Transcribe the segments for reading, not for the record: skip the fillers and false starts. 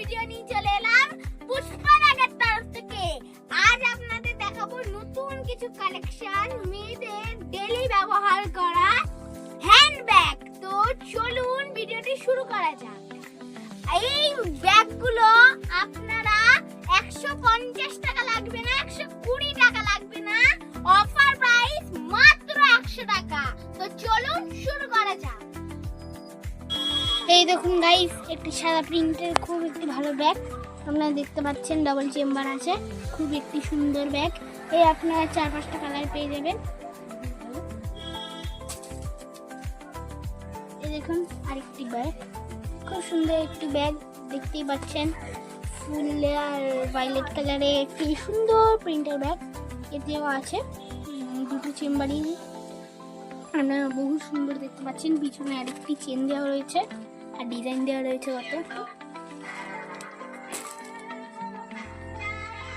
Video নিয়ে চলে এলাম পুষ্পারাগের তরফ থেকে। আজ আপনাদের দেখাবো নতুন কিছু কালেকশন, মেয়েদের ডেইলি ব্যবহার করা হ্যান্ডব্যাগ। তো চলুন ভিডিওটি শুরু করা যাক। এই ব্যাগগুলো আপনারা 150 টাকা লাগবে না, 120 টাকা লাগবে না, অফার প্রাইস মাত্র 100 টাকা। তো চলুন শুরু করা যাক। এই দেখুন গাইস, একটি সাদা প্রিন্টের খুব একটি ভালো ব্যাগ আপনারা দেখতে পাচ্ছেন, ডাবল চেম্বার আছে, খুব একটি সুন্দর ব্যাগ। এই আপনারা 4-5টা কালার পেয়ে যাবেন। এই দেখুন আরেকটি ব্যাগ, খুব সুন্দর একটি ব্যাগ দেখতেই পাচ্ছেন, ফুল আর ভায়োলেট কালারে একটি সুন্দর প্রিন্টের ব্যাগ। এতেও আছে দুটো চেম্বারই, আপনারা বহু সুন্দর দেখতে পাচ্ছেন। পিছনে আরেকটি চেন দেওয়া রয়েছে আর ডিজাইন দেওয়া রয়েছে কত।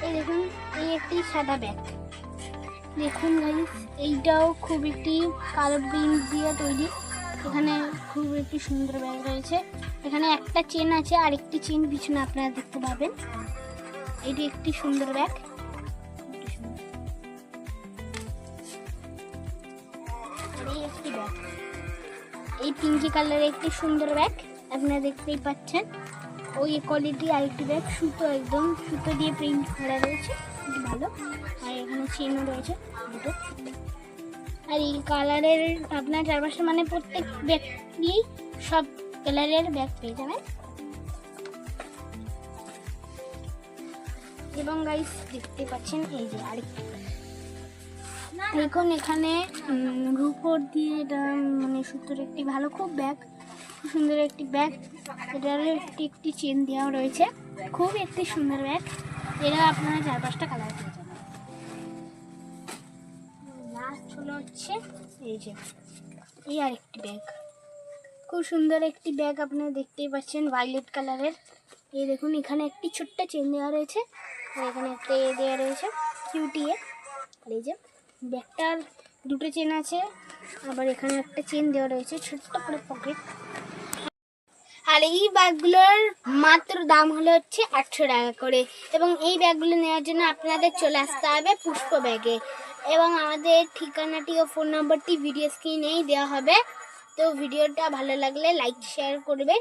এই দেখুন এই একটি সাদা ব্যাগ, দেখুন গাইস এইটাও খুব একটি কালো প্রিন্ট দিয়ে তৈরি। এখানে খুব একটি সুন্দর ব্যাগ রয়েছে। এখানে একটা চেন আছে, আরেকটি চেন পিছনে আপনারা দেখতে পাবেন। এটি একটি সুন্দর ব্যাগ, এই একটি ব্যাগ, এই পিঙ্কি কালারের একটি সুন্দর ব্যাগ আপনারা দেখতেই পাচ্ছেন। ওই কোয়ালিটি আরেকটি ব্যাগ, সুতো, একদম সুতো দিয়ে প্রিন্ট করা রয়েছে, ভালো। আর এখানে চেনও রয়েছে দুটো। আর এই কালারের আপনার 4-5টা মানে প্রত্যেক ব্যাগ নিয়েই সব কালারের ব্যাগ পেয়ে যাবেন। এবং গাইস দেখতে পাচ্ছেন এই যে আরেকটি, এখন এখানে রূপোর দিয়ে এটা মানে সুতোর একটি ভালো খুব ব্যাগ, খুব সুন্দর একটি ব্যাগ। এটার একটি চেন দেওয়া রয়েছে, খুব একটি সুন্দর ব্যাগ। এরা আপনারা 4-5টা কালার পেয়ে যাবেন। লাস্ট হলো হচ্ছে এই যে এই আরেকটি ব্যাগ, খুব সুন্দর একটি ব্যাগ আপনারা দেখতেই পাচ্ছেন, ভায়োলেট কালারের। এই দেখুন এখানে একটি ছোট্ট চেন দেওয়া রয়েছে, আর এখানে একটা দেওয়া রয়েছে কিউটিএ। আর এই যে ব্যাগটার দুটো চেন আছে, আবার এখানে একটা চেন দেওয়া রয়েছে, ছোট্ট করে পকেট। আর এই ব্যাগগুলোর মাত্র দাম হলো হচ্ছে 800 টাকা করে। এবং এই ব্যাগগুলো নেওয়ার জন্য আপনাদের চলে আসতে হবে পুষ্প ব্যাগে। এবং আমাদের ঠিকানাটি ও ফোন নম্বরটি ভিডিও স্ক্রিনেই দেওয়া হবে। তো ভিডিওটা ভালো লাগলে লাইক শেয়ার করবেন।